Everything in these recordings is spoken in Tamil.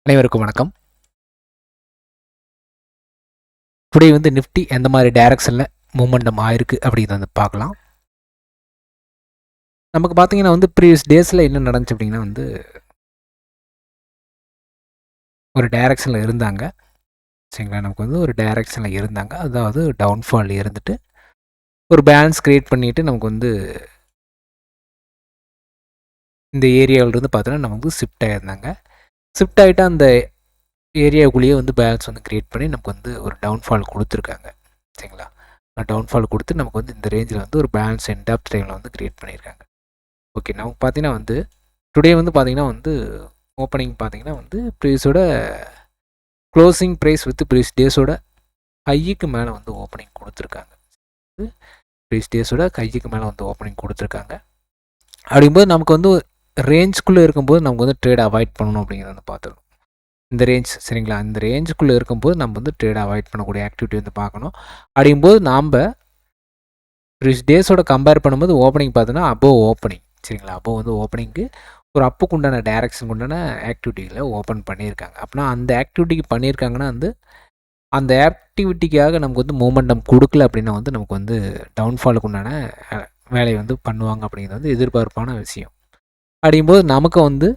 அனைவருக்கும் வணக்கம். டுடே வந்து நிஃப்டி எந்த மாதிரி டைரக்ஷனில் மூமெண்டம் ஆயிருக்கு அப்படிங்கிறத வந்து பார்க்கலாம். நமக்கு பார்த்தீங்கன்னா வந்து ப்ரீவியஸ் டேஸில் என்ன நடந்துச்சு அப்படின்னா வந்து ஒரு டைரக்ஷனில் இருந்தாங்க. சரிங்களா, நமக்கு வந்து ஒரு டைரக்ஷனில் இருந்தாங்க. அதாவது டவுன்ஃபால் இருந்துட்டு ஒரு பேலன்ஸ் க்ரியேட் பண்ணிவிட்டு நமக்கு வந்து இந்த ஏரியாவிலிருந்து பார்த்தோன்னா நமக்கு ஷிஃப்ட் ஆகியிருந்தாங்க. ஷிஃப்ட் ஆகிட்டு அந்த ஏரியாவுக்குள்ளேயே வந்து பேலன்ஸ் வந்து க்ரியேட் பண்ணி நமக்கு வந்து ஒரு டவுன்ஃபால் கொடுத்துருக்காங்க. சரிங்களா, டவுன்ஃபால் கொடுத்து நமக்கு வந்து இந்த ரேஞ்சில் வந்து ஒரு பேலன்ஸ் எண்ட் ஆஃப் டைமில் வந்து க்ரியேட் பண்ணியிருக்காங்க. ஓகே, நமக்கு பார்த்தீங்கன்னா வந்து டுடே வந்து பார்த்தீங்கன்னா வந்து ஓப்பனிங் பார்த்தீங்கன்னா வந்து ப்ரீஸோட க்ளோசிங் ப்ரைஸ் வித் ப்ரீஸ் டேஸோட ஹைக்கு மேலே வந்து ஓப்பனிங் கொடுத்துருக்காங்க. ப்ரீஸ் டேஸோட ஹைக்கு மேலே வந்து ஓப்பனிங் கொடுத்துருக்காங்க. அப்படிங்கும்போது நமக்கு வந்து ரேஞ்சுக்குள்ளே இருக்கும்போது நமக்கு வந்து ட்ரேட் அவாய்ட் பண்ணணும் அப்படிங்கிறத வந்து பார்த்துக்கணும். இந்த ரேஞ்ச் சரிங்களா, இந்த ரேஞ்சுக்குள்ளே இருக்கும்போது நம்ம வந்து ட்ரேட் அவாய்ட் பண்ணக்கூடிய ஆக்டிவிட்டி வந்து பார்க்கணும். அப்படிங்கும்போது நாம் ப்ரீஸ் டேஸோட கம்பேர் பண்ணும்போது ஓப்பனிங் பார்த்தோன்னா அபோவ் ஓப்பனிங் சரிங்களா, அப்போ வந்து ஓப்பனிங்க்கு ஒரு அப்புக்கு உண்டான டைரக்ஷனுக்கு உண்டான ஆக்டிவிட்டியில் ஓப்பன் பண்ணியிருக்காங்க. அப்படின்னா அந்த ஆக்டிவிட்டிக்கு பண்ணியிருக்காங்கன்னா வந்து அந்த ஆக்டிவிட்டிக்காக நமக்கு வந்து மூமெண்டம் கொடுக்கல அப்படின்னா வந்து நமக்கு வந்து டவுன்ஃபாலுக்கு உண்டான வேலையை வந்து பண்ணுவாங்க அப்படிங்கிறது வந்து எதிர்பார்ப்பான விஷயம். அப்படிங்கும்போது நமக்கு வந்து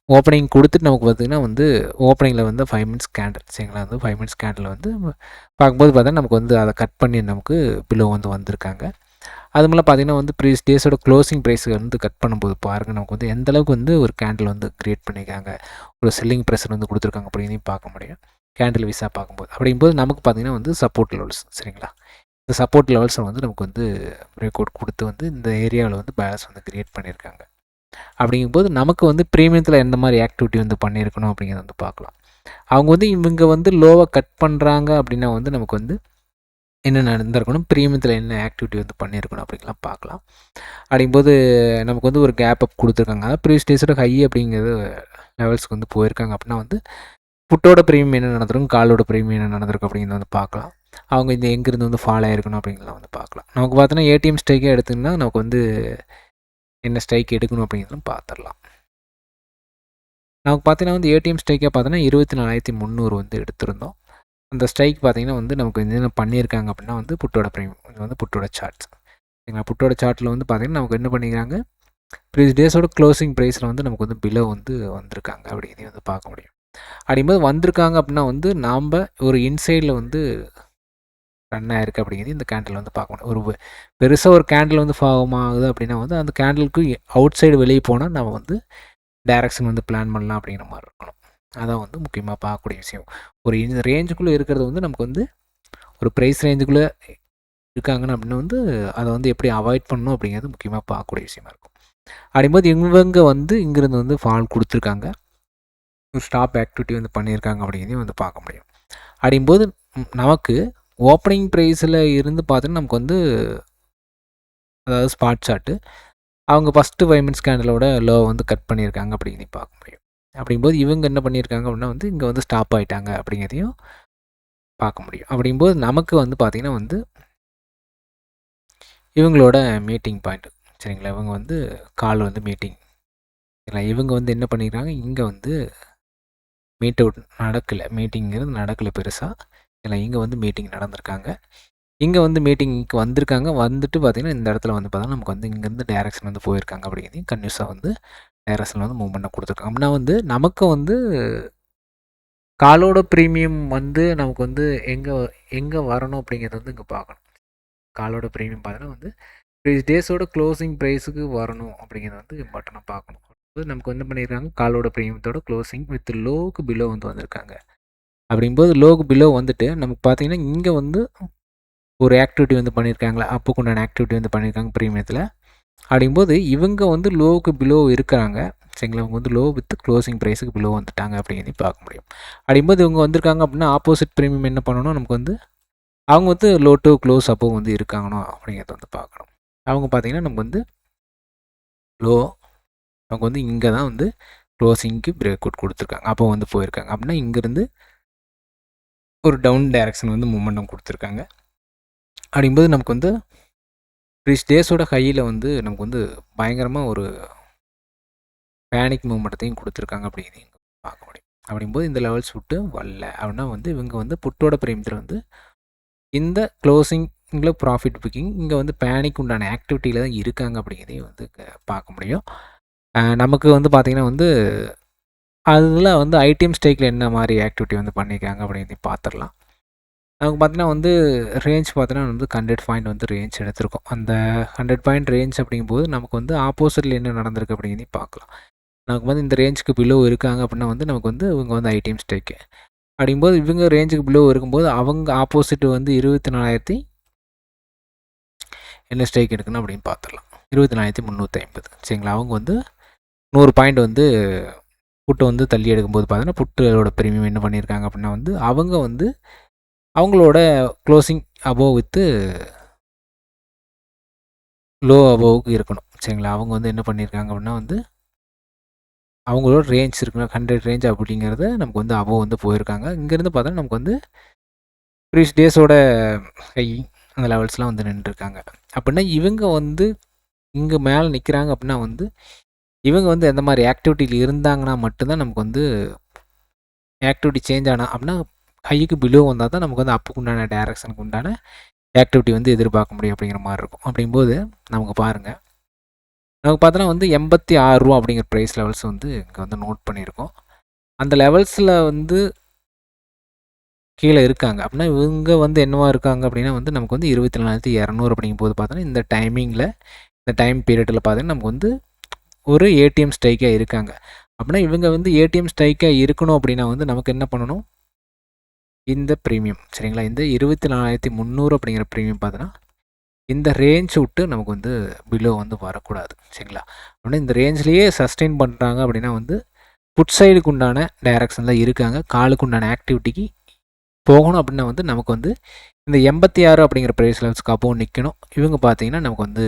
ஓப்பனிங் கொடுத்துட்டு நமக்கு பார்த்திங்கன்னா வந்து ஓப்பனிங்கில் வந்து 5 மினிட்ஸ் கேண்டில் சரிங்களா, வந்து 5 மினிட்ஸ் கேண்டில் வந்து பார்க்கும்போது பார்த்தா நமக்கு வந்து அதை கட் பண்ணி நமக்கு பிலோ வந்து வந்திருக்காங்க. அது மூலம் பார்த்திங்கன்னா வந்து ப்ரீவியஸ் டேஸோட க்ளோசிங் ப்ரைஸ் வந்து கட் பண்ணும்போது பாருங்கள் நமக்கு வந்து எந்தளவுக்கு வந்து ஒரு கேண்டில் வந்து க்ரியேட் பண்ணியிருக்காங்க, ஒரு செல்லிங் ப்ரெஷர் வந்து கொடுத்துருக்காங்க அப்படிங்கிறதையும் பார்க்க முடியும் கேண்டில் விஸாக பார்க்கும்போது. அப்படிங்கும்போது நமக்கு பார்த்திங்கன்னா வந்து சப்போர்ட் லெவல்ஸ் சரிங்களா, இந்த சப்போர்ட் லெவல்ஸை வந்து நமக்கு வந்து பிரேக் அவுட் கொடுத்து வந்து இந்த ஏரியாவில் வந்து பேலன்ஸ் வந்து க்ரியேட் பண்ணியிருக்காங்க. அப்படிங்கும்போது நமக்கு வந்து ப்ரீமியத்தில் எந்த மாதிரி ஆக்டிவிட்டி வந்து பண்ணியிருக்கணும் அப்படிங்கிறத வந்து பார்க்கலாம். அவங்க வந்து இவங்க வந்து லோவாக கட் பண்ணுறாங்க அப்படின்னா வந்து நமக்கு வந்து என்ன நடந்திருக்கணும், ப்ரீமியத்தில் என்ன ஆக்டிவிட்டி வந்து பண்ணியிருக்கணும் அப்படிங்கலாம் பார்க்கலாம். அப்படிங்கும்போது நமக்கு வந்து ஒரு கேப் அப் கொடுத்துருக்காங்க. அதாவது ப்ரீவியஸ் டேஸோட ஹை அப்படிங்கிறது லெவல்ஸ்க்கு வந்து போயிருக்காங்க அப்படின்னா வந்து புட்டோட ப்ரீமியம் என்ன நடந்திருக்கும், காலோட ப்ரீமியம் என்ன நடந்திருக்கும் அப்படிங்கிறத வந்து பார்க்கலாம். அவங்க இந்த எங்கேருந்து வந்து ஃபால் ஆகிருக்கணும் அப்படிங்கிறத வந்து பார்க்கலாம். நமக்கு பார்த்தோன்னா ஏடிஎம் ஸ்ட்ரைக்கே எடுத்திங்கன்னா நமக்கு வந்து என்ன ஸ்ட்ரைக் எடுக்கணும் அப்படிங்கிறதும் பார்த்துடலாம். நமக்கு பார்த்தீங்கன்னா வந்து ஏடிஎம் ஸ்ட்ரைக்காக பார்த்தோன்னா 24,300 வந்து எடுத்திருந்தோம். அந்த ஸ்ட்ரைக் பார்த்திங்கன்னா வந்து நமக்கு என்ன பண்ணியிருக்காங்க அப்படின்னா வந்து புட்டோட ப்ரீமியம், இது வந்து புட்டோட சார்ட்ஸ் சரிங்களா. புட்டோட சார்ட்டில் வந்து பார்த்திங்கன்னா நமக்கு என்ன பண்ணிக்கிறாங்க, ப்ரீவியஸ் டேஸோட க்ளோசிங் ப்ரைஸில் வந்து நமக்கு வந்து பிலோ வந்து வந்திருக்காங்க அப்படிங்கிறதையும் வந்து பார்க்க முடியும். அப்படிங்கும்போது வந்திருக்காங்க அப்படின்னா வந்து நாம் ஒரு இன்சைடில் வந்து ரன் ஆயிருக்கு அப்படிங்கிறது இந்த கேண்டில் வந்து பார்க்க முடியும். ஒரு பெருசாக ஒரு கேண்டில் வந்து ஃபார்ம் ஆகுது அப்படின்னா வந்து அந்த கேண்டிலுக்கு அவுட் சைடு வெளியே போனால் நம்ம வந்து டைரக்ஷன் வந்து பிளான் பண்ணலாம் அப்படிங்கிற மாதிரி இருக்கணும். அதான் வந்து முக்கியமாக பார்க்கக்கூடிய விஷயம். ஒரு ரேஞ்சுக்குள்ளே இருக்கிறது வந்து நமக்கு வந்து ஒரு ப்ரைஸ் ரேஞ்சுக்குள்ளே இருக்காங்கன்னு அப்படின்னு வந்து அதை வந்து எப்படி அவாய்ட் பண்ணணும் அப்படிங்கிறது முக்கியமாக பார்க்கக்கூடிய விஷயமா இருக்கும். அப்படிங்கும்போது இவங்க வந்து இங்கேருந்து வந்து ஃபால் கொடுத்துருக்காங்க, ஒரு ஸ்டாப் ஆக்டிவிட்டி வந்து பண்ணியிருக்காங்க அப்படிங்கிறதையும் வந்து பார்க்க முடியும். அப்படிங்கும்போது நமக்கு ஓப்பனிங் ப்ரைஸில் இருந்து பார்த்தோன்னா நமக்கு வந்து அதாவது ஸ்பாட் சார்ட்டு அவங்க ஃபஸ்ட்டு 5 மினிட்ஸ் கேண்டலோட லோ வந்து கட் பண்ணியிருக்காங்க அப்படிங்கிறதையும் பார்க்க முடியும். அப்படிங்கும்போது இவங்க என்ன பண்ணியிருக்காங்க அப்படின்னா வந்து இங்கே வந்து ஸ்டாப் ஆகிட்டாங்க அப்படிங்கிறதையும் பார்க்க முடியும். அப்படிங்கும்போது நமக்கு வந்து பார்த்திங்கன்னா வந்து இவங்களோட மீட்டிங் பாயிண்ட் சரிங்களா, இவங்க வந்து கால் வந்து மீட்டிங் சரிங்களா, இவங்க வந்து என்ன பண்ணிக்கிறாங்க, இங்கே வந்து மீட் அவுட் நடக்கலை, மீட்டிங்கிறது நடக்கலை பெருசாக இல்லை, இங்கே வந்து மீட்டிங் நடந்திருக்காங்க. இங்கே வந்து மீட்டிங்க்கு வந்திருக்காங்க, வந்துட்டு பார்த்திங்கன்னா இந்த இடத்துல வந்து பார்த்தா நமக்கு வந்து இங்கேருந்து டைரக்ஷன் வந்து போயிருக்காங்க அப்படிங்கிறதையும் கன்யூஸாக வந்து டைரக்ஷனில் வந்து மூவ்மெண்ட்டை கொடுத்துருக்காங்க. அப்படின்னா வந்து நமக்கு வந்து காலோட ப்ரீமியம் வந்து நமக்கு வந்து எங்கே எங்கே வரணும் அப்படிங்கிறத வந்து இங்கே பார்க்கணும். காலோட ப்ரீமியம் பார்த்தோன்னா வந்து ப்ரீவியஸ் டேஸோட க்ளோசிங் ப்ரைஸுக்கு வரணும் அப்படிங்கிறத வந்து இம்பார்ட்டனாக பார்க்கணும். நமக்கு என்ன பண்ணியிருக்காங்க, காலோட ப்ரீமியத்தோட க்ளோசிங் வித் லோவுக்கு பிலோ வந்து வந்திருக்காங்க. அப்படிங்கும்போது லோவுக்கு பிலோ வந்துட்டு நமக்கு பார்த்திங்கன்னா இங்கே வந்து ஒரு ஆக்டிவிட்டி வந்து பண்ணியிருக்காங்களா, அப்புக்கு உண்டான ஆக்டிவிட்டி வந்து பண்ணியிருக்காங்க ப்ரீமியத்தில். அப்படிங்கும்போது இவங்க வந்து லோவுக்கு பிலோ இருக்கிறாங்க சரிங்களா, அவங்க வந்து லோ வித் க்ளோசிங் ப்ரைஸுக்கு பிலோ வந்துட்டாங்க அப்படிங்கிறதையும் பார்க்க முடியும். அப்படிங்கும்போது இவங்க வந்திருக்காங்க அப்படின்னா ஆப்போசிட் ப்ரீமியம் என்ன பண்ணணும், நமக்கு வந்து அவங்க வந்து லோ டு க்ளோஸ் அப்போ வந்து இருக்காங்கண்ணோ அப்படிங்கிறத வந்து பார்க்கணும். அவங்க பார்த்திங்கன்னா நமக்கு வந்து லோ அவங்க வந்து இங்கே தான் வந்து க்ளோசிங்க்கு பிரேக் அவுட் கொடுத்துருக்காங்க, அப்போ வந்து போயிருக்காங்க அப்படின்னா இங்கேருந்து ஒரு டவுன் டைரக்ஷன் வந்து மூமெண்டம் கொடுத்துருக்காங்க. அப்படிங்கும்போது நமக்கு வந்து ப்ரீவியஸ் டேஸோட ஹையில் வந்து நமக்கு வந்து பயங்கரமாக ஒரு பேனிக் மூமெண்ட்டத்தையும் கொடுத்துருக்காங்க அப்படிங்கிறதையும் பார்க்க முடியும். அப்படிங்கும்போது இந்த லெவல்ஸ் விட்டு வரல அப்படின்னா வந்து இவங்க வந்து புட்டோட பிரீமியத்தில் வந்து இந்த க்ளோசிங்கில் ப்ராஃபிட் புக்கிங் இங்கே வந்து பேனிக் உண்டான ஆக்டிவிட்டியில் தான் இருக்காங்க அப்படிங்கிறதையும் வந்து பார்க்க முடியும். நமக்கு வந்து பார்த்திங்கன்னா வந்து அதில் வந்து ஐடிஎம் ஸ்டேக்கில் என்ன மாதிரி ஆக்டிவிட்டி வந்து பண்ணியிருக்காங்க அப்படிங்கிறதையும் பார்த்துடலாம். நமக்கு பார்த்தீங்கன்னா வந்து ரேஞ்ச் பார்த்தீங்கன்னா வந்து 100 பாயிண்ட் வந்து ரேஞ்ச் எடுத்திருக்கோம். அந்த 100 பாயிண்ட் ரேஞ்ச் அப்படிங்கும்போது நமக்கு வந்து ஆப்போசிட்டில் என்ன நடந்திருக்கு அப்படிங்கிறதையும் பார்க்கலாம். நமக்கு வந்து இந்த ரேஞ்சுக்கு பிலோ இருக்காங்க அப்படின்னா வந்து நமக்கு வந்து இவங்க வந்து ஐடிஎம் ஸ்டேக்கு அப்படிங்கும்போது இவங்க ரேஞ்சுக்கு பிலோ இருக்கும்போது அவங்க ஆப்போசிட் வந்து 24,000 என்ன ஸ்டேக் எடுக்கணும் அப்படின்னு பார்த்துடலாம். 24,350 சரிங்களா. அவங்க வந்து 100 பாயிண்ட் வந்து புட்டு வந்து தள்ளி எடுக்கும்போது பார்த்தீங்கன்னா புட்டோட பிரீமியம் என்ன பண்ணியிருக்காங்க அப்படின்னா வந்து அவங்க வந்து அவங்களோட க்ளோசிங் அபோவ் வித்து லோ அபோவுக்கு இருக்கணும் சரிங்களா. அவங்க வந்து என்ன பண்ணியிருக்காங்க அப்படின்னா வந்து அவங்களோட ரேஞ்ச் இருக்குன்னா 100 ரேஞ்ச் அப்படிங்கிறத நமக்கு வந்து அபோவ் வந்து போயிருக்காங்க. இங்கேருந்து பார்த்தா நமக்கு வந்து ப்ரீவியஸ் டேஸோட ஹை அந்த லெவல்ஸ்லாம் வந்து நின்றுருக்காங்க. அப்படின்னா இவங்க வந்து இங்கே மேலே நிற்கிறாங்க அப்படின்னா வந்து இவங்க வந்து எந்த மாதிரி ஆக்டிவிட்டியில் இருந்தாங்கன்னா மட்டும்தான் நமக்கு வந்து ஆக்டிவிட்டி சேஞ்ச் ஆனால் அப்படின்னா ஹைக்கு பிலோ வந்தால் தான் நமக்கு வந்து அப்புக்கு உண்டான டைரக்ஷனுக்கு உண்டான ஆக்டிவிட்டி வந்து எதிர்பார்க்க முடியும் அப்படிங்கிற மாதிரி இருக்கும். அப்படிங்கும்போது நமக்கு பாருங்கள் நமக்கு பார்த்தோன்னா வந்து 86 ரூபா அப்படிங்கிற ப்ரைஸ் லெவல்ஸ் வந்து இங்கே வந்து நோட் பண்ணியிருக்கோம். அந்த லெவல்ஸில் வந்து கீழே இருக்காங்க அப்படின்னா இவங்க வந்து என்னவா இருக்காங்க அப்படின்னா வந்து நமக்கு வந்து 24,200 அப்படிங்கும்போது பார்த்தோன்னா இந்த டைமிங்கில் இந்த டைம் பீரியடில் பார்த்தீங்கன்னா நமக்கு வந்து ஒரு ஏடிஎம் ஸ்ட்ரைக்காக இருக்காங்க. அப்படின்னா இவங்க வந்து ஏடிஎம் ஸ்ட்ரைக்காக இருக்கணும் அப்படின்னா வந்து நமக்கு என்ன பண்ணணும், இந்த ப்ரீமியம் சரிங்களா, இந்த 24,300 அப்படிங்கிற ப்ரீமியம் பார்த்தோன்னா இந்த ரேஞ்ச் விட்டு நமக்கு வந்து பிலோ வந்து வரக்கூடாது சரிங்களா. அப்படின்னா இந்த ரேஞ்ச்லேயே சஸ்டெயின் பண்ணுறாங்க அப்படின்னா வந்து புட் சைடுக்கு உண்டான டைரக்ஷனில் இருக்காங்க. காலுக்கு உண்டான ஆக்டிவிட்டிக்கு போகணும் அப்படின்னா வந்து நமக்கு வந்து இந்த 86 அப்படிங்கிற ப்ரைஸ் லெவல்ஸ்க்கு அப்போ நிற்கணும். இவங்க பார்த்தீங்கன்னா நமக்கு வந்து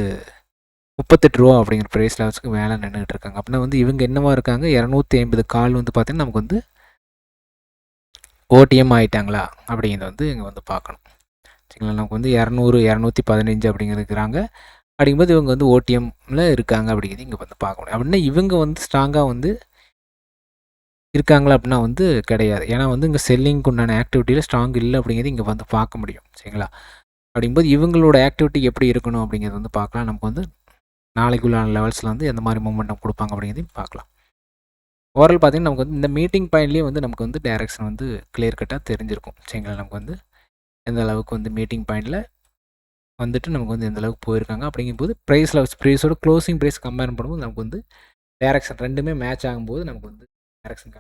38 ரூபா அப்படிங்கிற ப்ரைஸ் லெவல்ஸ்க்கு மேலே நின்றுட்டு இருக்காங்க. அப்படின்னா வந்து இவங்க என்னவா இருக்காங்க 250 கால் வந்து பார்த்தீங்கன்னா நமக்கு வந்து ஓடிஎம் ஆகிட்டாங்களா அப்படிங்கிறத வந்து இங்கே வந்து பார்க்கணும் சரிங்களா. நமக்கு வந்து 200 215 அப்படிங்கிறதுக்குறாங்க. அப்படிங்கும்போது இவங்க வந்து ஓடிஎம்மில் இருக்காங்க அப்படிங்கிறது இங்கே வந்து பார்க்க முடியும். அப்படின்னா இவங்க வந்து ஸ்ட்ராங்காக வந்து இருக்காங்களா அப்படின்னா வந்து கிடையாது. ஏன்னா வந்து இங்கே செல்லிங்க்கு உண்டான ஆக்டிவிட்டியில் ஸ்ட்ராங் இல்லை அப்படிங்கிறது இங்கே வந்து பார்க்க முடியும் சரிங்களா. அப்படிங்கும்போது இவங்களோட ஆக்டிவிட்டி எப்படி இருக்கணும் அப்படிங்கிறது வந்து பார்க்கலாம். நமக்கு வந்து நாளைக்குள்ளான லெவல்ஸில் வந்து எந்த மாதிரி மூமெண்டம் கொடுப்பாங்க அப்படிங்கிறதையும் பார்க்கலாம். ஓவரால் பார்த்திங்கன்னா நமக்கு வந்து இந்த மீட்டிங் பாயிண்ட்லேயே வந்து நமக்கு வந்து டைரக்ஷன் வந்து கிளியர் கட்டாக தெரிஞ்சிருக்கும் சரிங்களா. நமக்கு வந்து எந்த அளவுக்கு வந்து மீட்டிங் பாயிண்டில் வந்துட்டு நமக்கு வந்து எந்த அளவுக்கு போயிருக்காங்க அப்படிங்கும்போது ப்ரைஸ் லெவல்ஸ் ப்ரைஸோட க்ளோசிங் ப்ரைஸ் கம்பேர் பண்ணும்போது நமக்கு வந்து டைரக்ஷன் ரெண்டுமே மேட்ச் ஆகும்போது நமக்கு வந்து டைரக்ஷன்.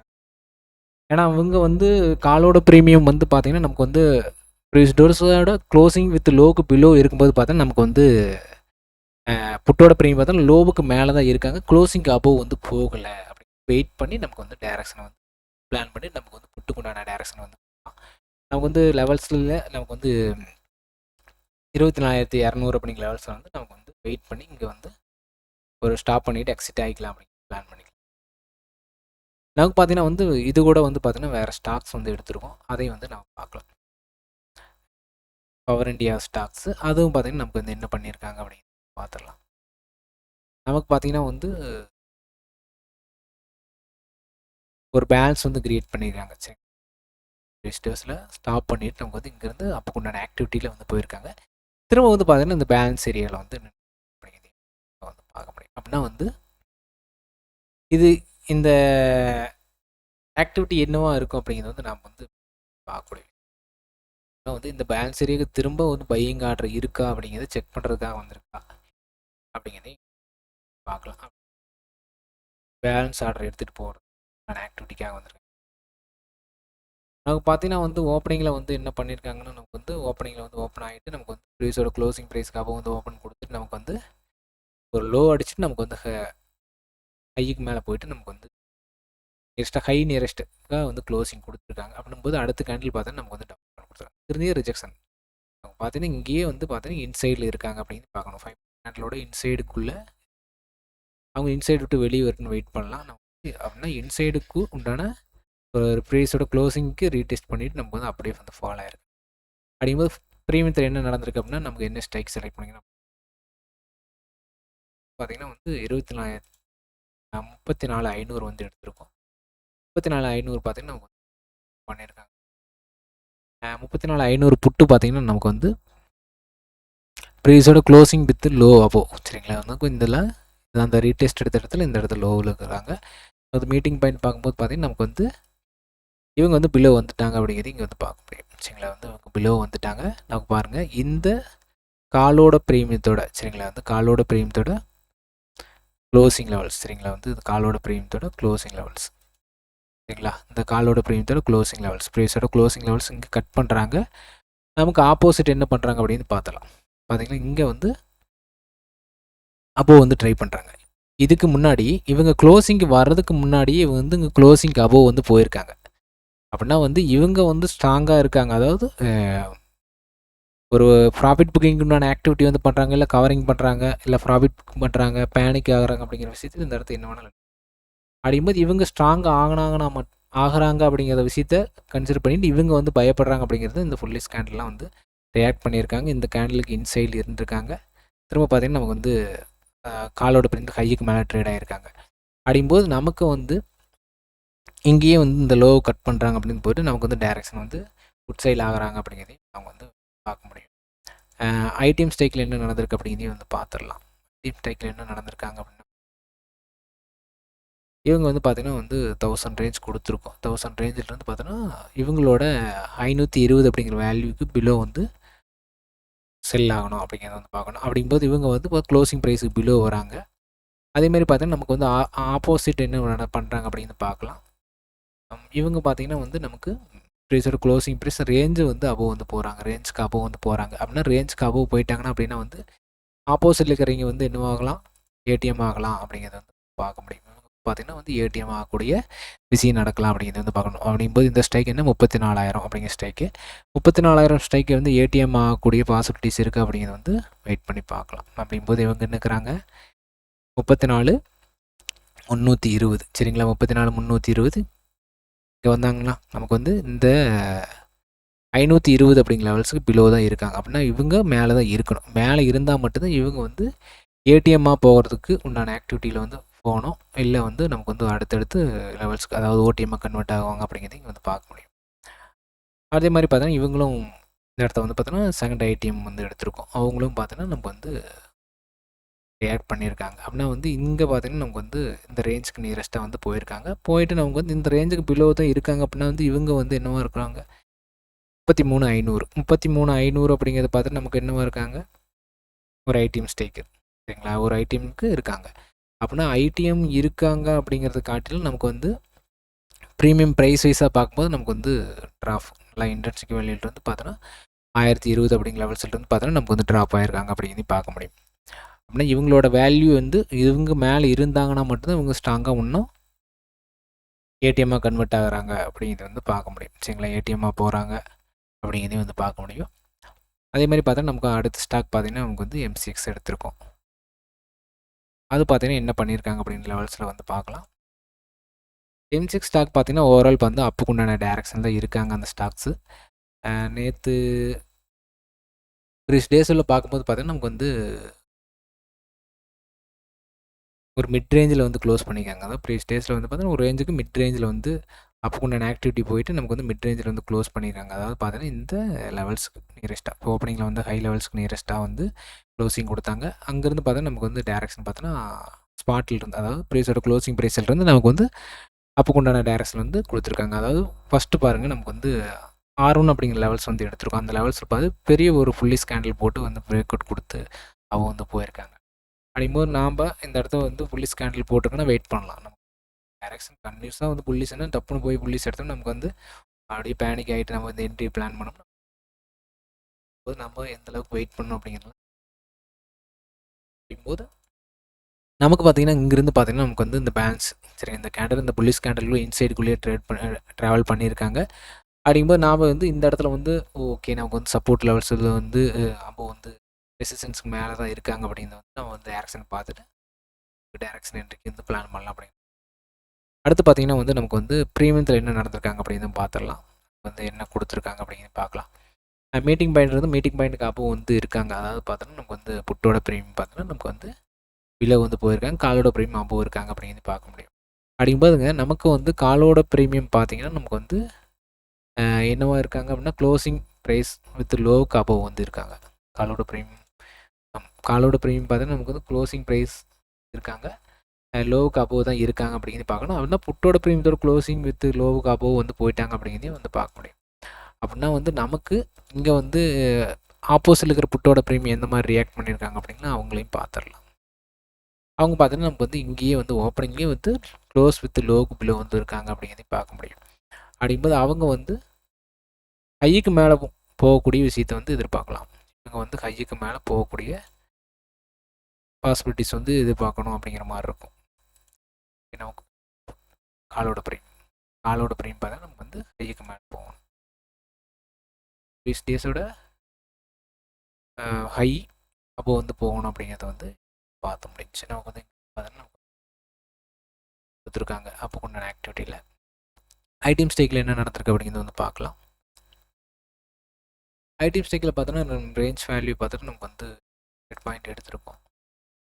ஏன்னா அவங்க வந்து காலோட ப்ரீமியம் வந்து பார்த்திங்கன்னா நமக்கு வந்து ப்ரீவியஸ் டோர்ஸோட க்ளோசிங் வித் லோவுக்கு பிலோ இருக்கும்போது பார்த்தா நமக்கு வந்து புட்டோட ப்ரீமியம் பார்த்தா லோவுக்கு மேலே தான் இருக்காங்க. க்ளோசிங்க்கு அபோவ் வந்து போகலை அப்படி வெயிட் பண்ணி நமக்கு வந்து டைரக்ஷனை வந்து பிளான் பண்ணி நமக்கு வந்து புட்டுக்குண்டான டைரக்ஷனை வந்து நமக்கு வந்து லெவல்ஸில் நமக்கு வந்து 24,200 அப்படிங்கிற லெவல்ஸில் வந்து நமக்கு வந்து வெயிட் பண்ணி இங்கே வந்து ஒரு ஸ்டாப் பண்ணிவிட்டு எக்ஸிட் ஆகிக்கலாம் அப்படின்னு பிளான் பண்ணிக்கலாம். நமக்கு பார்த்தீங்கன்னா வந்து இது கூட வந்து பார்த்தீங்கன்னா வேறு ஸ்டாக்ஸ் வந்து எடுத்துருக்கோம். அதையும் வந்து நம்ம பார்க்கலாம். பவர் இண்டியா ஸ்டாக்ஸு அதுவும் பார்த்திங்கன்னா நமக்கு வந்து என்ன பண்ணியிருக்காங்க அப்படின்னு பார்த்துடலாம். நமக்கு பார்த்திங்கன்னா வந்து ஒரு பேலன்ஸ் வந்து க்ரியேட் பண்ணியிருக்காங்க சரி. ரெஜிஸ்டர்ஸில் ஸ்டாப் பண்ணிவிட்டு நமக்கு வந்து இங்கேருந்து அப்போ உண்டான ஆக்டிவிட்டியில் வந்து போயிருக்காங்க. திரும்ப வந்து பார்த்திங்கன்னா இந்த பேலன்ஸ் ஏரியாவில் வந்து வந்து பார்க்க முடியும். அப்படின்னா வந்து இது இந்த ஆக்டிவிட்டி என்னவா இருக்கும் அப்படிங்கிறது வந்து நாம் வந்து பார்க்கக்கூடிய வந்து இந்த பேலன்ஸ் ஏரியாவுக்கு திரும்ப வந்து பையிங் ஆர்டர் இருக்கா அப்படிங்கிறத செக் பண்ணுறதுக்காக வந்திருக்கா அப்படிங்கிறதையும் பார்க்கலாம். பேலன்ஸ் ஆர்டர் எடுத்துகிட்டு போகிறதுக்கான ஆக்டிவிட்டிக்காக வந்திருக்காங்க. நமக்கு பார்த்தீங்கன்னா வந்து ஓப்பனிங்கில் வந்து என்ன பண்ணியிருக்காங்கன்னா நமக்கு வந்து ஓப்பனிங்கில் வந்து ஓப்பன் ஆகிட்டு நமக்கு வந்து ப்ரைஸோட க்ளோசிங் ப்ரைஸ்க்காக வந்து ஓப்பன் கொடுத்துட்டு நமக்கு வந்து ஒரு லோ அடிச்சுட்டு நமக்கு வந்து ஹைக்கு மேலே போயிட்டு நமக்கு வந்து நியரஸ்ட்டாக ஹை நியரஸ்ட்டுக்காக வந்து க்ளோசிங் கொடுத்துருக்காங்க. அப்படிங்கும்போது அடுத்த கேண்டில் பார்த்தா நமக்கு வந்து டவுன் கொடுத்துருக்காங்க. திரும்பியே ரிஜெக்ஷன் அவங்க பார்த்தீங்கன்னா இங்கேயே வந்து பார்த்தீங்கன்னா இன்சைடில் இருக்காங்க அப்படின்னு பார்க்கணும். 5 கேண்டிலோட இன்சைடுக்குள்ளே அவங்க இன்சைடு விட்டு வெளியே வரணும்னு வெயிட் பண்ணலாம். நம்ம அப்படின்னா இன்சைடுக்கு உண்டான ஒரு ப்ரைஸோட க்ளோசிங்க்கு ரீடெஸ்ட் பண்ணிவிட்டு நமக்கு வந்து அப்படியே வந்து ஃபால் ஆயிருக்கு. அப்படிங்கும்போது ப்ரீமியத்தில் என்ன நடந்திருக்கு அப்படின்னா நமக்கு என்ன ஸ்ட்ரைக் செலக்ட் பண்ணிக்கணும் பார்த்தீங்கன்னா வந்து 34,500 வந்து எடுத்திருக்கோம். 34,500 பார்த்தீங்கன்னா நமக்கு பண்ணியிருக்காங்க. 34,500 புட்டு பார்த்தீங்கன்னா நமக்கு வந்து ப்ரைஸோட க்ளோசிங் வித் லோ அபோவ் சரிங்களா. வந்து இதில் அந்த ரீடெஸ்ட் எடுத்த இடத்துல இந்த இடத்துல லோவில் இருக்கிறாங்க. அது மீட்டிங் பாயிண்ட் பார்க்கும்போது பார்த்தீங்கன்னா நமக்கு வந்து இவங்க வந்து பிலோ வந்துட்டாங்க அப்படிங்கிறது இங்கே வந்து பார்க்க முடியும் சரிங்களா. வந்து இவங்க பிலோ வந்துட்டாங்க. நமக்கு பாருங்கள் இந்த காலோட ப்ரீமியத்தோட சரிங்களா, வந்து காலோட ப்ரீமியத்தோட க்ளோசிங் லெவல்ஸ் சரிங்களா. வந்து இது காலோட ப்ரீமியத்தோட க்ளோசிங் லெவல்ஸ் சரிங்களா. இந்த காலோட ப்ரீமியத்தோட க்ளோசிங் லெவல்ஸ் ப்ரைஸோட க்ளோசிங் லெவல்ஸ் இங்கே கட் பண்ணுறாங்க. நமக்கு ஆப்போசிட் என்ன பண்ணுறாங்க அப்படின்னு பார்த்தலாம். பார்த்தீங்கன்னா இங்கே வந்து அபோவ் வந்து ட்ரை பண்ணுறாங்க. இதுக்கு முன்னாடி இவங்க க்ளோசிங்க்கு வர்றதுக்கு முன்னாடியே இவங்க வந்து இங்கே க்ளோசிங்க்கு அபோவ் வந்து போயிருக்காங்க. அப்படின்னா வந்து இவங்க வந்து ஸ்ட்ராங்காக இருக்காங்க. அதாவது ஒரு ப்ராஃபிட் புக்கிங்க்கு உண்டான ஆக்டிவிட்டி வந்து பண்ணுறாங்க, இல்லை கவரிங் பண்ணுறாங்க, இல்லை ப்ராஃபிட் புக் பண்ணுறாங்க, பேனிக் ஆகுறாங்க அப்படிங்கிற விஷயத்தில் இந்த இடத்துல என்ன வேணாலும் அப்படிங்கும்போது இவங்க ஸ்ட்ராங் ஆகிறாங்க அப்படிங்கிற விஷயத்த கன்சிடர் பண்ணிட்டு இவங்க வந்து பயப்படுறாங்க அப்படிங்கிறது இந்த ஃபுல்லி கேண்டில்லாம் வந்து ரியாக்ட் பண்ணியிருக்காங்க. இந்த கேண்டிலுக்கு இன்சைடில் இருந்திருக்காங்க. திரும்ப பார்த்தீங்கன்னா நமக்கு வந்து காலோட பிரிண்ட் ஹைக்கு மேலே ட்ரேட் ஆகிருக்காங்க. அப்படிங்கும்போது நமக்கு வந்து இங்கேயே வந்து இந்த லோ கட் பண்ணுறாங்க அப்படின்னு போய்ட்டு நமக்கு வந்து டைரெக்ஷன் வந்து குட் சைடில் ஆகிறாங்க அப்படிங்கிறதையும் அவங்க வந்து பார்க்க முடியும். ஐடிஎம் ஸ்டேக்கில் என்ன நடந்திருக்கு அப்படிங்கிறதையும் வந்து பார்த்துடலாம். ஐடிஎம் ஸ்டேக்கில் என்ன நடந்திருக்காங்க அப்படின்னா இவங்க வந்து பார்த்தீங்கன்னா வந்து 1000 ரேஞ்ச் கொடுத்துருக்கோம். 1000 ரேஞ்சிலேருந்து பார்த்தோன்னா இவங்களோட 520 அப்படிங்கிற வேல்யூக்கு பிலோ வந்து செல் ஆகணும் அப்படிங்கிறத வந்து பார்க்கணும். அப்படிங்கும்போது இவங்க வந்து இப்போ க்ளோசிங் ப்ரைஸுக்கு பிலோ வராங்க. அதேமாதிரி பார்த்தீங்கன்னா நமக்கு வந்து ஆப்போசிட் என்ன பண்ணுறாங்க அப்படின்னு பார்க்கலாம். இவங்க பார்த்தீங்கன்னா வந்து நமக்கு ப்ரைஸோட க்ளோசிங் ப்ரைஸ் ரேஞ்சு வந்து அபோவ் வந்து போகிறாங்க. ரேஞ்சுக்கு அபோவ் வந்து போகிறாங்க. அப்படின்னா ரேஞ்சுக்கு அபோவ் போயிட்டாங்கன்னா அப்படின்னா வந்து ஆப்போசிட்டில் இருக்கிறவங்க வந்து என்னவாகலாம், ஏடிஎம் ஆகலாம் அப்படிங்கிறத வந்து பார்க்க முடியும். பார்த்தீங்கன்னா வந்து ஏடிஎம் ஆகக்கூடிய விஷயம் நடக்கலாம் அப்படிங்கிறது வந்து பார்க்கணும். அப்படிங்கும்போது இந்த ஸ்ட்ரைக் என்ன 34,000 அப்படிங்கிற ஸ்ட்ரைக்கு 34,000 ஸ்ட்ரைக்கு வந்து ஏடிஎம் ஆகக்கூடிய பாசிபிலிட்டிஸ் இருக்குது அப்படிங்கிறத வந்து வெயிட் பண்ணி பார்க்கலாம். அப்படிங்கும்போது இவங்க என்ன இருக்கிறாங்க 34,320 சரிங்களா. 34,320 இங்கே வந்தாங்கன்னா நமக்கு வந்து இந்த 520 அப்படிங்கிற லெவல்ஸுக்கு பிலோ தான் இருக்காங்க. அப்படின்னா இவங்க மேலே தான் இருக்கணும். மேலே இருந்தால் மட்டும்தான் இவங்க வந்து ஏடிஎம்மாக போகிறதுக்கு உண்டான ஆக்டிவிட்டியில் வந்து போகணும். இல்லை வந்து நமக்கு வந்து அடுத்தடுத்து லெவல்ஸுக்கு அதாவது ஓடிஎம்மாக கன்வெர்ட் ஆகுவாங்க அப்படிங்கிறதையும் வந்து பார்க்க முடியும். அதே மாதிரி பார்த்தோன்னா இவங்களும் இந்த இடத்த வந்து பார்த்தோன்னா செகண்ட் ஐடிஎம் வந்து எடுத்திருக்கோம். அவங்களும் பார்த்தோன்னா நமக்கு வந்து ஆட் பண்ணியிருக்காங்க. அப்படின்னா வந்து இங்கே பார்த்தீங்கன்னா நமக்கு வந்து இந்த ரேஞ்சுக்கு நியரஸ்ட்டாக வந்து போயிருக்காங்க. போயிட்டு நமக்கு வந்து இந்த ரேஞ்சுக்கு பிலோ தான் இருக்காங்க. அப்படின்னா வந்து இவங்க வந்து என்னவா இருக்கிறாங்க 33,500 33,500 அப்படிங்கிறத பார்த்துட்டு நமக்கு என்னவா இருக்காங்க ஒரு ஐடிஎம் ஸ்டேக்கு சரிங்களா. ஒரு ஐடிஎம்க்கு இருக்காங்க. அப்படின்னா ஐடிஎம் இருக்காங்க அப்படிங்கிறத காட்டிலும் நமக்கு வந்து ப்ரீமியம் ப்ரைஸ் வைஸாக பார்க்கும்போது நமக்கு வந்து ட்ராப் நல்லா இன்ட்ரென்சிக் வேல்யூல வந்து பார்த்தோன்னா 1020 அப்படிங்கிற லெவல்ஸ்லேருந்து பார்த்தோன்னா நமக்கு வந்து ட்ராப் ஆகிருக்காங்க அப்படிங்கிறதையும் பார்க்க முடியும். அப்படின்னா இவங்களோட வேல்யூ வந்து இவங்க மேலே இருந்தாங்கன்னா மட்டும்தான் இவங்க ஸ்ட்ராங்காக இன்னும் ஏடிஎம்மாக கன்வெர்ட் ஆகுறாங்க அப்படிங்கிறத வந்து பார்க்க முடியும் சரிங்களா. ஏடிஎம்மாக போகிறாங்க அப்படிங்கிறதையும் வந்து பார்க்க முடியும். அதே மாதிரி பார்த்தா நமக்கு அடுத்த ஸ்டாக் பார்த்தீங்கன்னா நமக்கு வந்து எம்சிஎக்ஸ் எடுத்திருக்கோம். அது பார்த்தீங்கன்னா என்ன பண்ணியிருக்காங்க அப்படிங்கிற லெவல்ஸில் வந்து பார்க்கலாம். எம்சிஎக்ஸ் ஸ்டாக் பார்த்தீங்கன்னா ஓவரால் வந்து அப்புக்கு உண்டான டைரக்ஷன் தான் இருக்காங்க அந்த ஸ்டாக்ஸு. நேற்று ப்ரீஸ் டேஸில் பார்க்கும்போது பார்த்தீங்கன்னா நமக்கு வந்து ஒரு மிட் ரேஞ்சில் வந்து க்ளோஸ் பண்ணிக்காங்க. அதாவது ப்ரீஸ் டேஸில் வந்து பார்த்தீங்கன்னா ஒரு ரேஞ்சுக்கு மிட் ரேஞ்சில் வந்து அப்புக்குண்டான ஆக்டிவிட்டி போயிட்டு நமக்கு வந்து மிட் ரேஞ்சில் வந்து க்ளோஸ் பண்ணியிருக்காங்க. அதாவது பார்த்தீங்கன்னா இந்த லெவல்ஸுக்கு நியரஸ்ட்டாக ஓப்பனிங்கில் வந்து ஹை லெவல்ஸ்க்கு நியரஸ்ட்டாக வந்து க்ளோசிங் கொடுத்தாங்க. அங்கேருந்து பார்த்தா நமக்கு வந்து டேரக்ஷன் பார்த்தோன்னா ஸ்பாட்டில் இருந்து அதாவது ப்ரைஸோட க்ளோசிங் ப்ரைஸில் நமக்கு வந்து அப்புக்குண்டான டேரக்ஷன் வந்து கொடுத்துருக்காங்க. அதாவது ஃபஸ்ட்டு பாருங்கள் நமக்கு வந்து R1 அப்படிங்கிற லெவல்ஸ் வந்து எடுத்திருக்கோம். அந்த லெவல்ஸில் பார்த்து பெரிய ஒரு ஃபுல்லி ஸ்கேண்டில் போட்டு வந்து பிரேக் அவுட் கொடுத்து அவங்க வந்து போயிருக்காங்க. அப்படிங்கும்போது நாம் இந்த இடத்த வந்து புள்ளி ஸ்கேண்டில் போட்டுக்கன்னா வெயிட் பண்ணலாம். நம்ம டைரக்ஷன் கன்டினியூஸாக வந்து புள்ளிஸ்னா டப்புன்னு போய் புள்ளிஸ் எடுத்தோம் நமக்கு வந்து அப்படியே பேனிக் ஆகிட்டு நம்ம வந்து என்ட்ரி பிளான் பண்ணோம்னா போது நம்ம எந்த அளவுக்கு வெயிட் பண்ணணும் அப்படிங்கிறது அப்படிங்கும்போது நமக்கு பார்த்தீங்கன்னா இங்கேருந்து பார்த்தீங்கன்னா நமக்கு வந்து இந்த பேலன்ஸ் சரி இந்த கேண்டல் இந்த புள்ளி ஸ்கேண்டலுக்குள்ளே இன்சைடுக்குள்ளேயே ட்ராவல் பண்ணியிருக்காங்க. அப்படிங்கும்போது நாம் வந்து இந்த இடத்துல வந்து ஓகே நமக்கு வந்து சப்போர்ட் லெவல்ஸ் வந்து நம்ம வந்து ரெசிஸ்டன்ஸுக்கு மேலே தான் இருக்காங்க அப்படிங்கிறத வந்து நம்ம வந்து டேரக்ஷன் பார்த்துட்டு டேரக்ஷன் என்ட்ரிக்கு வந்து பிளான் பண்ணலாம் அப்படின்னு. அடுத்து பார்த்தீங்கன்னா வந்து நமக்கு வந்து ப்ரீமியத்தில் என்ன நடந்திருக்காங்க அப்படின்னு பார்த்துடலாம். வந்து என்ன கொடுத்துருக்காங்க அப்படிங்கிறது பார்க்கலாம். மீட்டிங் பாயிண்ட் வந்து மீட்டிங் பாயிண்ட்டுக்கு அப்போ வந்து இருக்காங்க. அதாவது பார்த்தோன்னா நமக்கு வந்து புட்டோட ப்ரீமியம் பார்த்தோன்னா நமக்கு வந்து விலை வந்து போயிருக்காங்க. காலோட ப்ரீமியம் அப்போ இருக்காங்க அப்படிங்கிறது பார்க்க முடியும். அப்படிங்கும்போதுங்க நமக்கு வந்து காலோட ப்ரீமியம் பார்த்தீங்கன்னா நமக்கு வந்து என்னவா இருக்காங்க அப்படின்னா க்ளோசிங் ப்ரைஸ் வித் லோவுக்கு அபோவ் வந்து இருக்காங்க. காலோட ப்ரீமியம் காலோட ப்ரீமியம் பார்த்தீங்கன்னா நமக்கு வந்து க்ளோசிங் ப்ரைஸ் இருக்காங்க, லோவுக்கு அபோவ் தான் இருக்காங்க அப்படிங்கிறது பார்க்கணும். அப்படின்னா புட்டோட ப்ரீமியத்தோட க்ளோசிங் வித் லோவுக்கு அபோவ் வந்து போயிட்டாங்க அப்படிங்கிறதையும் வந்து பார்க்க முடியும். அப்படின்னா வந்து நமக்கு இங்கே வந்து ஆப்போசிட்டில் இருக்கிற புட்டோட ப்ரீமியம் எந்த மாதிரி ரியாக்ட் பண்ணியிருக்காங்க அப்படின்னா அவங்களையும் பார்த்துடலாம். அவங்க பார்த்தீங்கன்னா நமக்கு வந்து இங்கேயே வந்து ஓப்பனிங்லேயே வந்து க்ளோஸ் வித் லோவுக்கு பிலோ வந்து இருக்காங்க அப்படிங்கிறதையும் பார்க்க முடியும். அப்படிங்கும்போது அவங்க வந்து ஹைக்கு மேலே போகக்கூடிய விஷயத்தை வந்து எதிர்பார்க்கலாம். இவங்க வந்து ஹைக்கு மேலே போகக்கூடிய பாசிபிலிட்டிஸ் வந்து எதிர்பார்க்கணும் அப்படிங்கிற மாதிரி இருக்கும். நமக்கு காலோட ப்ரீம் பார்த்தா நம்ம வந்து ஹைக்கு மேலே போகணும். டேஸோட ஹை அப்போ வந்து போகணும் அப்படிங்கிறத வந்து பார்த்து முடிஞ்சு நமக்கு வந்து பார்த்தோன்னா கொடுத்துருக்காங்க அப்போ கொண்டான ஆக்டிவிட்டியில். ஐடிஎம் ஸ்டேக்கில் என்ன நடந்திருக்கு அப்படிங்கிறது வந்து பார்க்கலாம். ஐடிஎம் ஸ்டேக்கில் பார்த்தோன்னா ரேஞ்ச் வேல்யூ பார்த்துட்டு நமக்கு வந்து 100 பாயிண்ட் எடுத்திருக்கோம்.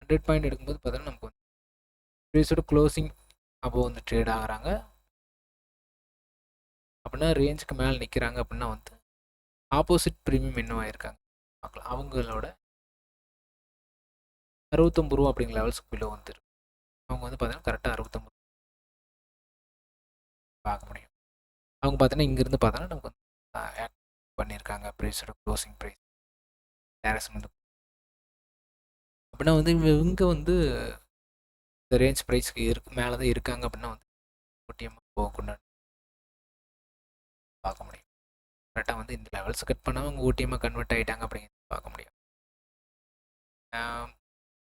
100 பாயிண்ட் எடுக்கும்போது பார்த்தோன்னா நமக்கு வந்து ப்ரைஸோட க்ளோசிங் அப்போ வந்து ட்ரேட் ஆகிறாங்க அப்படின்னா ரேஞ்சுக்கு மேலே நிற்கிறாங்க அப்படின்னா வந்து ஆப்போசிட் ப்ரீமியம் என்னவாக இருக்காங்க பார்க்கலாம். அவங்களோட 69 ரூபா அப்படிங்கிற லெவல்ஸுக்கு பிலோ வந்துருக்கு. அவங்க வந்து பார்த்தீங்கன்னா கரெக்டாக 69 பார்க்க முடியும். அவங்க பார்த்தீங்கன்னா இங்கேருந்து பார்த்தோன்னா நமக்கு வந்து ஆக்ட் பண்ணியிருக்காங்க ப்ரைஸோட க்ளோசிங் ப்ரைஸ் டேரக்ஷன் வந்து அப்படின்னா வந்து இவங்க வந்து இந்த ரேஞ்ச் ப்ரைஸ்க்கு மேலே தான் இருக்காங்க அப்படின்னா வந்து ஓடிஎம் போகக்கூடாது பார்க்க முடியும். கரெக்டாக வந்து இந்த லெவல்ஸ் கட் பண்ணால் அவங்க ஓடிஎம்மாக கன்வெர்ட் ஆகிட்டாங்க அப்படிங்கிறது பார்க்க முடியும்.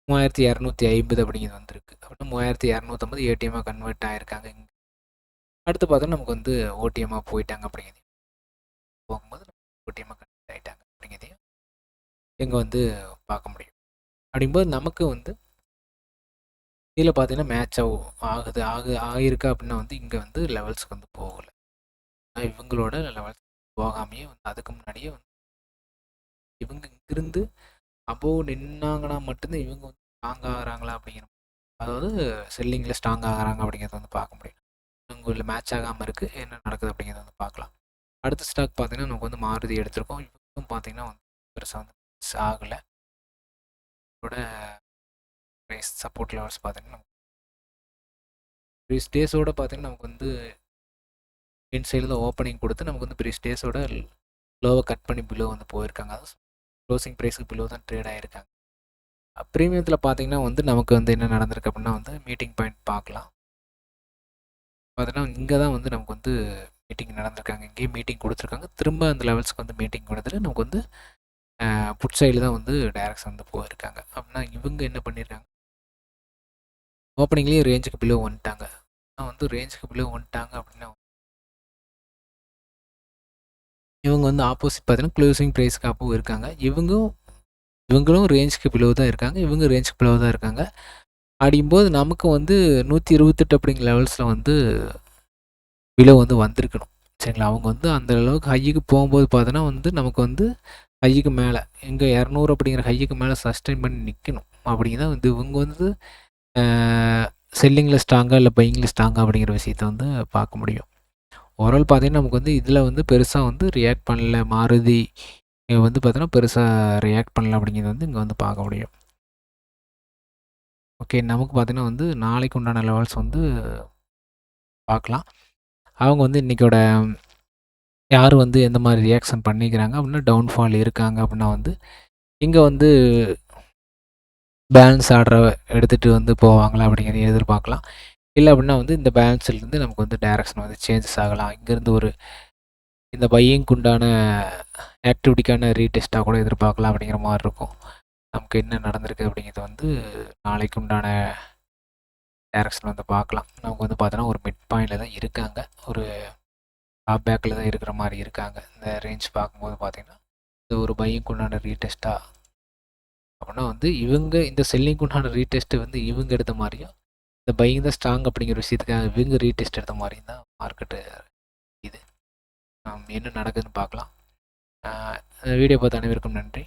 3250 அப்படிங்கிறது வந்துருக்கு அப்படின்னா 3250 ஏடிஎம்மாக கன்வெர்ட் ஆகிருக்காங்க. இங்கே அடுத்து பார்த்தா நமக்கு வந்து ஓடிஎம்மாக போயிட்டாங்க அப்படிங்கிறதையும் போகும்போது ஓடிஎம்மாக கன்வெர்ட் ஆகிட்டாங்க அப்படிங்கிறதையும் இங்கே வந்து பார்க்க முடியும். அப்படிங்கும்போது நமக்கு வந்து இதில் பார்த்தீங்கன்னா மேட்ச் ஆகிருக்கா அப்படின்னா வந்து இங்கே வந்து லெவல்ஸுக்கு வந்து போகலை. இவங்களோட லெவல்ஸ் போகாமையே வந்து அதுக்கு முன்னாடியே வந்து இவங்க இங்கிருந்து அபோவ் நின்னாங்கன்னா மட்டும்தான் இவங்க வந்து ஸ்ட்ராங் ஆகிறாங்களா அப்படிங்கிற, அதாவது செல்லிங்கில் ஸ்ட்ராங் ஆகிறாங்க அப்படிங்கிறத வந்து பார்க்க முடியும். இவங்களில் மேட்ச் ஆகாமல் இருக்குது, என்ன நடக்குது அப்படிங்கிறத வந்து பார்க்கலாம். அடுத்த ஸ்டாக் பார்த்தீங்கன்னா நமக்கு வந்து மாருதி எடுத்திருக்கோம். இவங்களும் பார்த்தீங்கன்னா வந்து பெருசாக வந்து மிஸ் ஆகலை. இதோட ப்ரைஸ் சப்போர்ட் லெவல்ஸ் பார்த்தீங்கன்னா நமக்கு ப்ரீஸ் டேஸோடு பார்த்தீங்கன்னா நமக்கு வந்து இன்சைடில் தான் ஓப்பனிங் கொடுத்து நமக்கு வந்து ப்ரீஸ் டேஸோட லோவை கட் பண்ணி பிலோ வந்து போயிருக்காங்க. அது க்ளோசிங் ப்ரைஸுக்கு பிலோ தான் ட்ரேட் ஆகிருக்காங்க. ப்ரீமியத்தில் பார்த்தீங்கன்னா வந்து நமக்கு வந்து என்ன நடந்திருக்கு அப்படின்னா வந்து மீட்டிங் பாயிண்ட் பார்க்கலாம். பார்த்தீங்கன்னா இங்கே தான் வந்து நமக்கு வந்து மீட்டிங் நடந்திருக்காங்க. இங்கேயும் மீட்டிங் கொடுத்துருக்காங்க. திரும்ப அந்த லெவல்ஸ்க்கு வந்து மீட்டிங் கொடுத்துட்டு நமக்கு வந்து புட் சைடில் தான் வந்து டைரக்ஷன் வந்து போயிருக்காங்க. அப்படின்னா இவங்க என்ன பண்ணியிருக்காங்க, ஓப்பனிங்லேயே ரேஞ்சுக்கு பிலோ வந்துட்டாங்க. வந்து ரேஞ்சுக்கு பிலோ வந்துட்டாங்க அப்படின்னா இவங்க வந்து ஆப்போசிட் பார்த்தீங்கன்னா க்ளோசிங் ப்ரைஸ்க்கு அப்போ இருக்காங்க. இவங்களும் ரேஞ்சுக்கு பிலோ தான் இருக்காங்க, இவங்க ரேஞ்சுக்கு பிலோ தான் இருக்காங்க. அப்படிங்கும்போது நமக்கு வந்து 128 அப்படிங்கிற லெவல்ஸில் வந்து பிலோ வந்து வந்திருக்கணும். சரிங்களா? அவங்க வந்து அந்த அளவுக்கு ஹைக்கு போகும்போது பார்த்தோன்னா வந்து நமக்கு வந்து ஹைக்கு மேலே இங்கே 200 அப்படிங்கிற ஹைக்கு மேலே சஸ்டெயின் பண்ணி நிற்கணும். அப்படிங்கிறத வந்து இவங்க வந்து செல்லிங்கில் ஸ்ட்ராங்காக இல்லை பையிங்கில் ஸ்ட்ராங்காக அப்படிங்கிற விஷயத்த வந்து பார்க்க முடியும். ஓவரால் பார்த்தீங்கன்னா நமக்கு வந்து இதில் வந்து பெருசாக வந்து ரியாக்ட் பண்ணல, மாருதி வந்து பார்த்தோன்னா பெருசாக ரியாக்ட் பண்ணல அப்படிங்கிறது வந்து இங்கே வந்து பார்க்க முடியும். ஓகே, நமக்கு பார்த்தீங்கன்னா வந்து நாளைக்கு உண்டான லெவல்ஸ் வந்து பார்க்கலாம். அவங்க வந்து இன்றைக்கோட யார் வந்து எந்த மாதிரி ரியாக்ஷன் பண்ணிக்கிறாங்க அப்படின்னா டவுன்ஃபால் இருக்காங்க அப்படின்னா வந்து இங்கே வந்து பேலன்ஸ் ஆர்டரை எடுத்துகிட்டு வந்து போவாங்களா அப்படிங்கிறத எதிர்பார்க்கலாம். இல்லை அப்படின்னா வந்து இந்த பேலன்ஸ்லேருந்து நமக்கு வந்து டைரக்ஷன் வந்து சேஞ்சஸ் ஆகலாம். இங்கேருந்து ஒரு இந்த பையிங்க்கு உண்டான ஆக்டிவிட்டிக்கான ரீடெஸ்ட்டாக கூட எதிர்பார்க்கலாம் அப்படிங்கிற மாதிரி இருக்கும். நமக்கு என்ன நடந்திருக்கு அப்படிங்கிறது வந்து நாளைக்கு உண்டான டைரக்ஷன் வந்து பார்க்கலாம். நமக்கு வந்து பார்த்தோன்னா ஒரு மிட் பாயிண்டில் தான் இருக்காங்க, ஒரு டாப் பேக்கில் தான் இருக்கிற மாதிரி இருக்காங்க. இந்த ரேஞ்ச் பார்க்கும்போது பார்த்திங்கன்னா இது ஒரு பையிங்க்கு உண்டான ரீடெஸ்ட்டாக அப்படின்னா வந்து இவங்க இந்த செல்லிங்க்கு உண்டான ரீடெஸ்ட்டு வந்து இவங்க எடுத்த மாதிரியும் இந்த பையிங் தான் ஸ்ட்ராங் அப்படிங்கிற விஷயத்துக்காக இவங்க ரீடெஸ்ட் எடுத்த மாதிரியும் தான் மார்க்கெட்டு இது என்ன நடக்குதுன்னு பார்க்கலாம். வீடியோ பார்த்த அனைவருக்கும் நன்றி.